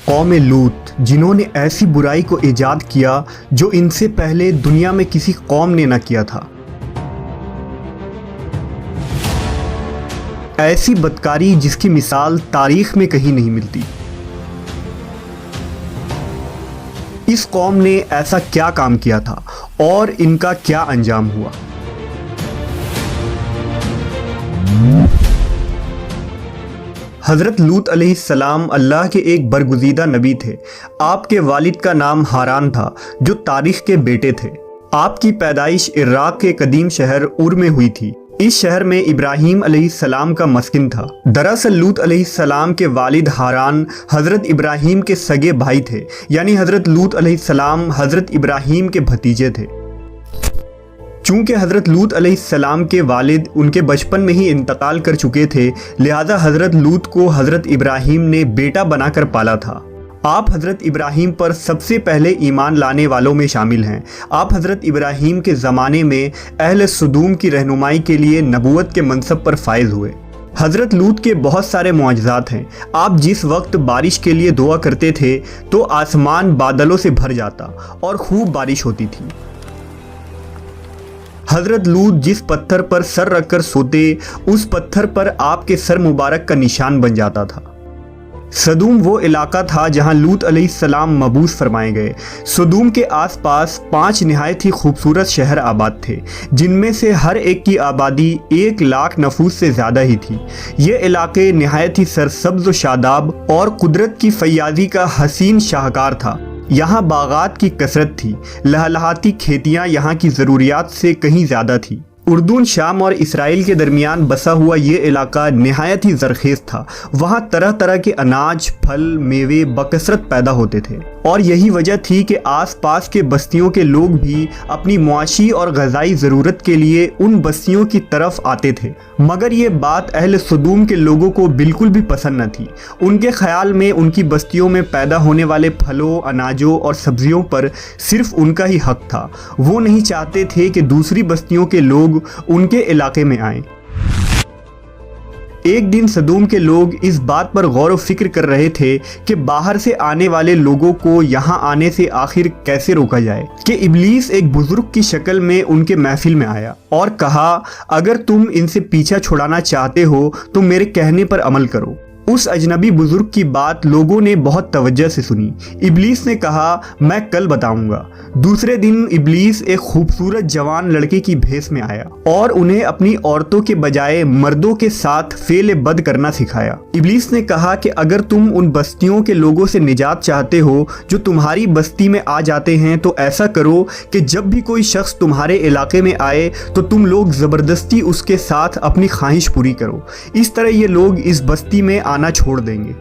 قوم لوط جنہوں نے ایسی برائی کو ایجاد کیا جو ان سے پہلے دنیا میں کسی قوم نے نہ کیا تھا۔ ایسی بدکاری جس کی مثال تاریخ میں کہیں نہیں ملتی۔ اس قوم نے ایسا کیا کام کیا تھا اور ان کا کیا انجام ہوا؟ حضرت لوط علیہ السلام اللہ کے ایک برگزیدہ نبی تھے۔ آپ کے والد کا نام ہاران تھا جو تاریخ کے بیٹے تھے۔ آپ کی پیدائش عراق کے قدیم شہر اور میں ہوئی تھی۔ اس شہر میں ابراہیم علیہ السلام کا مسکن تھا۔ دراصل لوط علیہ السلام کے والد ہاران حضرت ابراہیم کے سگے بھائی تھے، یعنی حضرت لوط علیہ السلام حضرت ابراہیم کے بھتیجے تھے۔ چونکہ حضرت لوط علیہ السلام کے والد ان کے بچپن میں ہی انتقال کر چکے تھے، لہذا حضرت لوط کو حضرت ابراہیم نے بیٹا بنا کر پالا تھا۔ آپ حضرت ابراہیم پر سب سے پہلے ایمان لانے والوں میں شامل ہیں۔ آپ حضرت ابراہیم کے زمانے میں اہل سدوم کی رہنمائی کے لیے نبوت کے منصب پر فائز ہوئے۔ حضرت لوط کے بہت سارے معجزات ہیں۔ آپ جس وقت بارش کے لیے دعا کرتے تھے تو آسمان بادلوں سے بھر جاتا اور خوب بارش ہوتی تھی۔ حضرت لوط جس پتھر پر سر رکھ کر سوتے، اس پتھر پر آپ کے سر مبارک کا نشان بن جاتا تھا۔ سدوم وہ علاقہ تھا جہاں لوط علیہ السلام مبعوث فرمائے گئے۔ سدوم کے آس پاس 5 نہایت ہی خوبصورت شہر آباد تھے، جن میں سے ہر ایک کی آبادی 1 لاکھ نفوس سے زیادہ ہی تھی۔ یہ علاقے نہایت ہی سرسبز و شاداب اور قدرت کی فیاضی کا حسین شاہکار تھا۔ یہاں باغات کی کثرت تھی، لہلہاتی کھیتیاں یہاں کی ضروریات سے کہیں زیادہ تھی۔ اردن، شام اور اسرائیل کے درمیان بسا ہوا یہ علاقہ نہایت ہی زرخیز تھا۔ وہاں طرح طرح کے اناج، پھل، میوے بکثرت پیدا ہوتے تھے، اور یہی وجہ تھی کہ آس پاس کے بستیوں کے لوگ بھی اپنی معاشی اور غذائی ضرورت کے لیے ان بستیوں کی طرف آتے تھے۔ مگر یہ بات اہل سدوم کے لوگوں کو بالکل بھی پسند نہ تھی۔ ان کے خیال میں ان کی بستیوں میں پیدا ہونے والے پھلوں، اناجوں اور سبزیوں پر صرف ان کا ہی حق تھا۔ وہ نہیں چاہتے تھے کہ دوسری بستیوں کے لوگ ان کے علاقے میں آئیں۔ ایک دن سدوم کے لوگ اس بات پر غور و فکر کر رہے تھے کہ باہر سے آنے والے لوگوں کو یہاں آنے سے آخر کیسے روکا جائے، کہ ابلیس ایک بزرگ کی شکل میں ان کے محفل میں آیا اور کہا، اگر تم ان سے پیچھا چھڑانا چاہتے ہو تو میرے کہنے پر عمل کرو۔ اس اجنبی بزرگ کی بات لوگوں نے بہت توجہ سے سنی۔ ابلیس نے کہا، میں کل بتاؤں گا۔ دوسرے دن ابلیس ایک خوبصورت جوان لڑکے کی بھیس میں آیا اور انہیں اپنی عورتوں کے بجائے مردوں کے ساتھ فعل بد کرنا سکھایا۔ ابلیس نے کہا کہ اگر تم ان بستیوں کے لوگوں سے نجات چاہتے ہو جو تمہاری بستی میں آ جاتے ہیں تو ایسا کرو کہ جب بھی کوئی شخص تمہارے علاقے میں آئے تو تم لوگ زبردستی اس کے ساتھ اپنی خواہش پوری کرو۔ اس طرح یہ لوگ اس بستی میں آنا چھوڑ دیں گے۔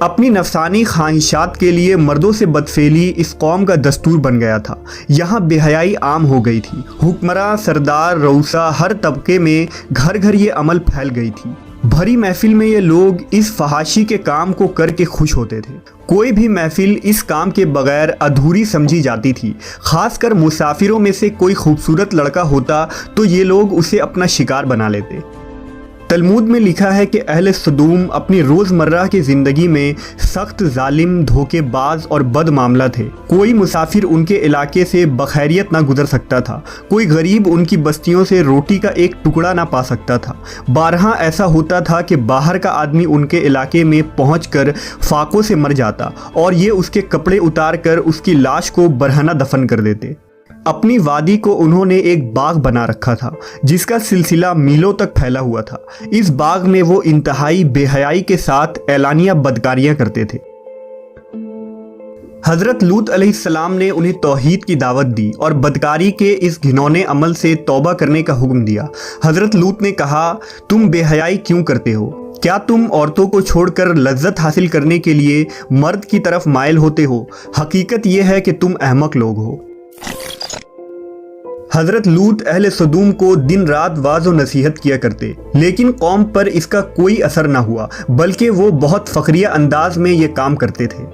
اپنی نفسانی خواہشات کے لیے مردوں سے بدفعلی اس قوم کا دستور بن گیا تھا۔ یہاں بے حیائی عام ہو گئی تھی۔ حکمراں، سردار، رؤسا، ہر طبقے میں گھر گھر یہ عمل پھیل گئی تھی۔ بھری محفل میں یہ لوگ اس فحاشی کے کام کو کر کے خوش ہوتے تھے۔ کوئی بھی محفل اس کام کے بغیر ادھوری سمجھی جاتی تھی۔ خاص کر مسافروں میں سے کوئی خوبصورت لڑکا ہوتا تو یہ لوگ اسے اپنا شکار بنا لیتے۔ تلمود میں لکھا ہے کہ اہل سدوم اپنی روزمرہ کی زندگی میں سخت ظالم، دھوکے باز اور بد معاملہ تھے۔ کوئی مسافر ان کے علاقے سے بخیریت نہ گزر سکتا تھا۔ کوئی غریب ان کی بستیوں سے روٹی کا ایک ٹکڑا نہ پا سکتا تھا۔ بارہا ایسا ہوتا تھا کہ باہر کا آدمی ان کے علاقے میں پہنچ کر فاقوں سے مر جاتا اور یہ اس کے کپڑے اتار کر اس کی لاش کو برہنہ دفن کر دیتے۔ اپنی وادی کو انہوں نے ایک باغ بنا رکھا تھا جس کا سلسلہ میلوں تک پھیلا ہوا تھا۔ اس باغ میں وہ انتہائی بے حیائی کے ساتھ اعلانیہ بدکاریاں کرتے تھے۔ حضرت لوط علیہ السلام نے انہیں توحید کی دعوت دی اور بدکاری کے اس گھنونے عمل سے توبہ کرنے کا حکم دیا۔ حضرت لوط نے کہا، تم بے حیائی کیوں کرتے ہو؟ کیا تم عورتوں کو چھوڑ کر لذت حاصل کرنے کے لیے مرد کی طرف مائل ہوتے ہو؟ حقیقت یہ ہے کہ تم احمق لوگ ہو۔ حضرت لوط اہل سدوم کو دن رات واعظ و نصیحت کیا کرتے، لیکن قوم پر اس کا کوئی اثر نہ ہوا، بلکہ وہ بہت فخریہ انداز میں یہ کام کرتے تھے۔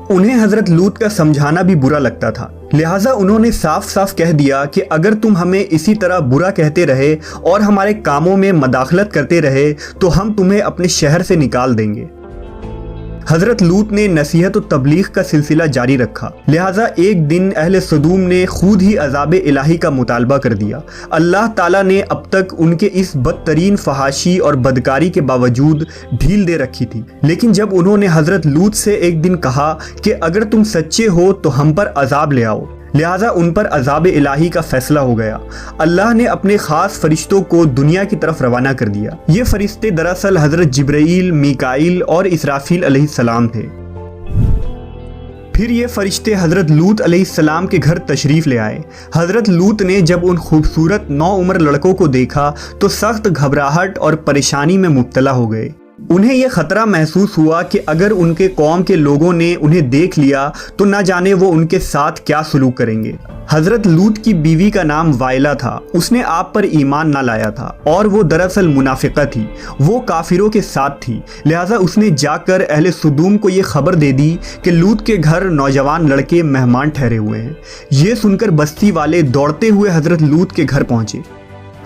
انہیں حضرت لوط کا سمجھانا بھی برا لگتا تھا، لہٰذا انہوں نے صاف صاف کہہ دیا کہ اگر تم ہمیں اسی طرح برا کہتے رہے اور ہمارے کاموں میں مداخلت کرتے رہے تو ہم تمہیں اپنے شہر سے نکال دیں گے۔ حضرت لوط نے نصیحت و تبلیغ کا سلسلہ جاری رکھا، لہٰذا ایک دن اہل سدوم نے خود ہی عذاب الہی کا مطالبہ کر دیا۔ اللہ تعالیٰ نے اب تک ان کے اس بدترین فحاشی اور بدکاری کے باوجود ڈھیل دے رکھی تھی، لیکن جب انہوں نے حضرت لوط سے ایک دن کہا کہ اگر تم سچے ہو تو ہم پر عذاب لے آؤ، لہٰذا ان پر عذاب الہی کا فیصلہ ہو گیا۔ اللہ نے اپنے خاص فرشتوں کو دنیا کی طرف روانہ کر دیا۔ یہ فرشتے دراصل حضرت جبرائیل، میکائیل اور اسرافیل علیہ السلام تھے۔ پھر یہ فرشتے حضرت لوط علیہ السلام کے گھر تشریف لے آئے۔ حضرت لوط نے جب ان خوبصورت نوعمر لڑکوں کو دیکھا تو سخت گھبراہٹ اور پریشانی میں مبتلا ہو گئے۔ انہیں یہ خطرہ محسوس ہوا کہ اگر ان کے قوم کے لوگوں نے انہیں دیکھ لیا تو نہ جانے وہ ان کے ساتھ کیا سلوک کریں گے۔ حضرت لوط کی بیوی کا نام وائلہ تھا، اس نے آپ پر ایمان نہ لایا تھا اور وہ دراصل منافقہ تھی، وہ کافروں کے ساتھ تھی، لہٰذا اس نے جا کر اہل سدوم کو یہ خبر دے دی کہ لوط کے گھر نوجوان لڑکے مہمان ٹھہرے ہوئے ہیں۔ یہ سن کر بستی والے دوڑتے ہوئے حضرت لوط کے گھر پہنچے۔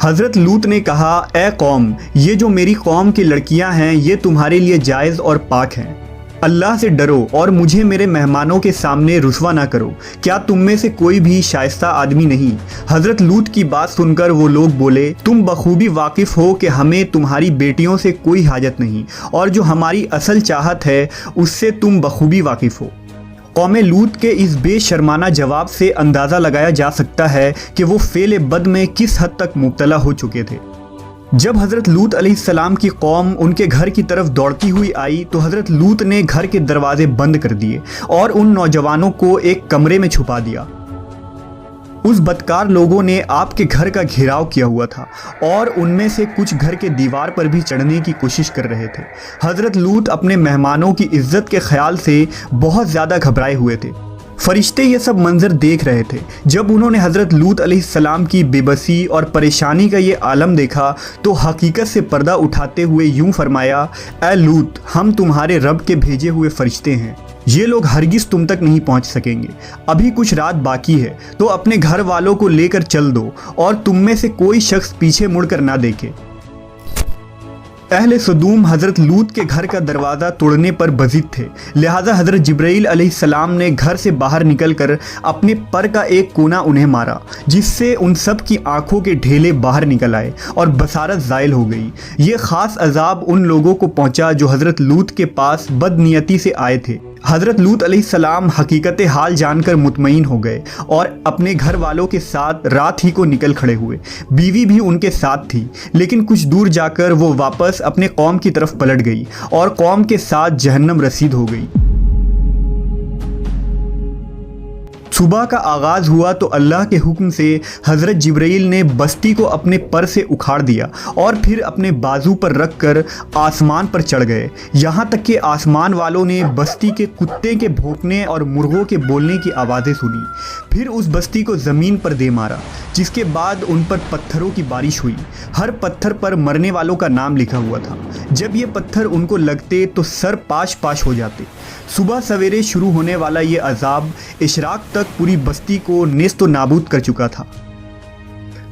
حضرت لوط نے کہا، اے قوم، یہ جو میری قوم کی لڑکیاں ہیں یہ تمہارے لیے جائز اور پاک ہیں، اللہ سے ڈرو اور مجھے میرے مہمانوں کے سامنے رسوا نہ کرو۔ کیا تم میں سے کوئی بھی شائستہ آدمی نہیں؟ حضرت لوط کی بات سن کر وہ لوگ بولے، تم بخوبی واقف ہو کہ ہمیں تمہاری بیٹیوں سے کوئی حاجت نہیں، اور جو ہماری اصل چاہت ہے اس سے تم بخوبی واقف ہو۔ قوم لوط کے اس بے شرمانہ جواب سے اندازہ لگایا جا سکتا ہے کہ وہ فعل بد میں کس حد تک مبتلا ہو چکے تھے۔ جب حضرت لوط علیہ السلام کی قوم ان کے گھر کی طرف دوڑتی ہوئی آئی تو حضرت لوط نے گھر کے دروازے بند کر دیے اور ان نوجوانوں کو ایک کمرے میں چھپا دیا۔ اس بدکار لوگوں نے آپ کے گھر کا گھیراؤ کیا ہوا تھا اور ان میں سے کچھ گھر کے دیوار پر بھی چڑھنے کی کوشش کر رہے تھے۔ حضرت لوط اپنے مہمانوں کی عزت کے خیال سے بہت زیادہ گھبرائے ہوئے تھے۔ فرشتے یہ سب منظر دیکھ رہے تھے۔ جب انہوں نے حضرت لوط علیہ السلام کی بے بسی اور پریشانی کا یہ عالم دیکھا تو حقیقت سے پردہ اٹھاتے ہوئے یوں فرمایا، اے لوط، ہم تمہارے رب کے بھیجے ہوئے فرشتے ہیں، یہ لوگ ہرگز تم تک نہیں پہنچ سکیں گے۔ ابھی کچھ رات باقی ہے تو اپنے گھر والوں کو لے کر چل دو اور تم میں سے کوئی شخص پیچھے مڑ کر نہ دیکھے۔ اہل سدوم حضرت لوط کے گھر کا دروازہ توڑنے پر بضد تھے، لہٰذا حضرت جبرائیل علیہ السلام نے گھر سے باہر نکل کر اپنے پر کا ایک کونا انہیں مارا، جس سے ان سب کی آنکھوں کے ڈھیلے باہر نکل آئے اور بصارت زائل ہو گئی۔ یہ خاص عذاب ان لوگوں کو پہنچا جو حضرت لوط کے پاس بد نیتی سے آئے تھے۔ حضرت لوط علیہ السلام حقیقت حال جان کر مطمئن ہو گئے اور اپنے گھر والوں کے ساتھ رات ہی کو نکل کھڑے ہوئے۔ بیوی بھی ان کے ساتھ تھی، لیکن کچھ دور جا کر وہ واپس اپنے قوم کی طرف پلٹ گئی اور قوم کے ساتھ جہنم رسید ہو گئی۔ صبح کا آغاز ہوا تو اللہ کے حکم سے حضرت جبرائیل نے بستی کو اپنے پر سے اکھاڑ دیا اور پھر اپنے بازو پر رکھ کر آسمان پر چڑھ گئے، یہاں تک کہ آسمان والوں نے بستی کے کتے کے بھونکنے اور مرغوں کے بولنے کی آوازیں سنی۔ پھر اس بستی کو زمین پر دے مارا، جس کے بعد ان پر پتھروں کی بارش ہوئی۔ ہر پتھر پر مرنے والوں کا نام لکھا ہوا تھا۔ جب یہ پتھر ان کو لگتے تو سر پاش پاش ہو جاتے۔ صبح سویرے شروع ہونے والا یہ عذاب اشراق تک پوری بستی کو نیست و نابود کر چکا تھا۔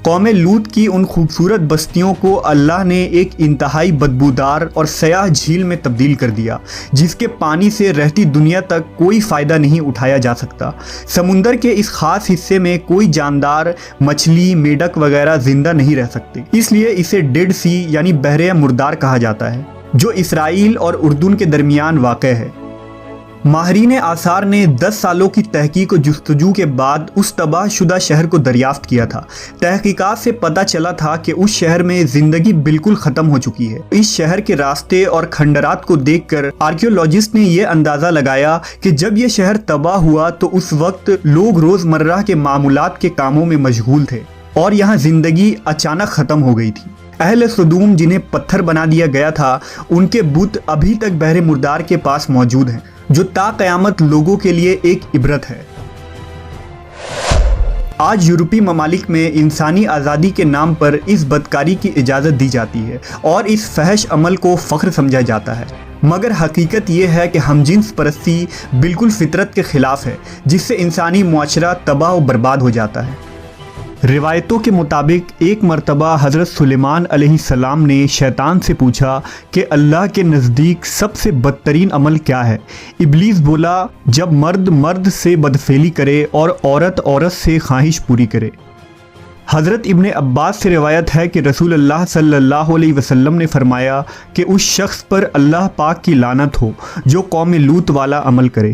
قوم لوط کی ان خوبصورت بستیوں کو اللہ نے ایک انتہائی بدبودار اور سیاہ جھیل میں تبدیل کر دیا، جس کے پانی سے رہتی دنیا تک کوئی فائدہ نہیں اٹھایا جا سکتا۔ سمندر کے اس خاص حصے میں کوئی جاندار، مچھلی، میڈک وغیرہ زندہ نہیں رہ سکتے، اس لیے اسے ڈیڈ سی یعنی بحر مردار کہا جاتا ہے، جو اسرائیل اور اردن کے درمیان واقع ہے۔ ماہرین آثار نے 10 سالوں کی تحقیق و جستجو کے بعد اس تباہ شدہ شہر کو دریافت کیا تھا۔ تحقیقات سے پتہ چلا تھا کہ اس شہر میں زندگی بالکل ختم ہو چکی ہے۔ اس شہر کے راستے اور کھنڈرات کو دیکھ کر آرکیولوجسٹ نے یہ اندازہ لگایا کہ جب یہ شہر تباہ ہوا تو اس وقت لوگ روزمرہ کے معمولات کے کاموں میں مشغول تھے اور یہاں زندگی اچانک ختم ہو گئی تھی۔ اہل سدوم جنہیں پتھر بنا دیا گیا تھا، ان کے بت ابھی تک بحر مردار کے پاس موجود ہیں، جو تا قیامت لوگوں کے لیے ایک عبرت ہے۔ آج یورپی ممالک میں انسانی آزادی کے نام پر اس بدکاری کی اجازت دی جاتی ہے اور اس فحش عمل کو فخر سمجھا جاتا ہے، مگر حقیقت یہ ہے کہ ہم جنس پرستی بالکل فطرت کے خلاف ہے، جس سے انسانی معاشرہ تباہ و برباد ہو جاتا ہے۔ روایتوں کے مطابق ایک مرتبہ حضرت سلیمان علیہ السلام نے شیطان سے پوچھا کہ اللہ کے نزدیک سب سے بدترین عمل کیا ہے؟ ابلیس بولا، جب مرد مرد سے بدفعلی کرے اور عورت عورت سے خواہش پوری کرے۔ حضرت ابن عباس سے روایت ہے کہ رسول اللہ صلی اللہ علیہ وسلم نے فرمایا کہ اس شخص پر اللہ پاک کی لعنت ہو جو قوم لوط والا عمل کرے۔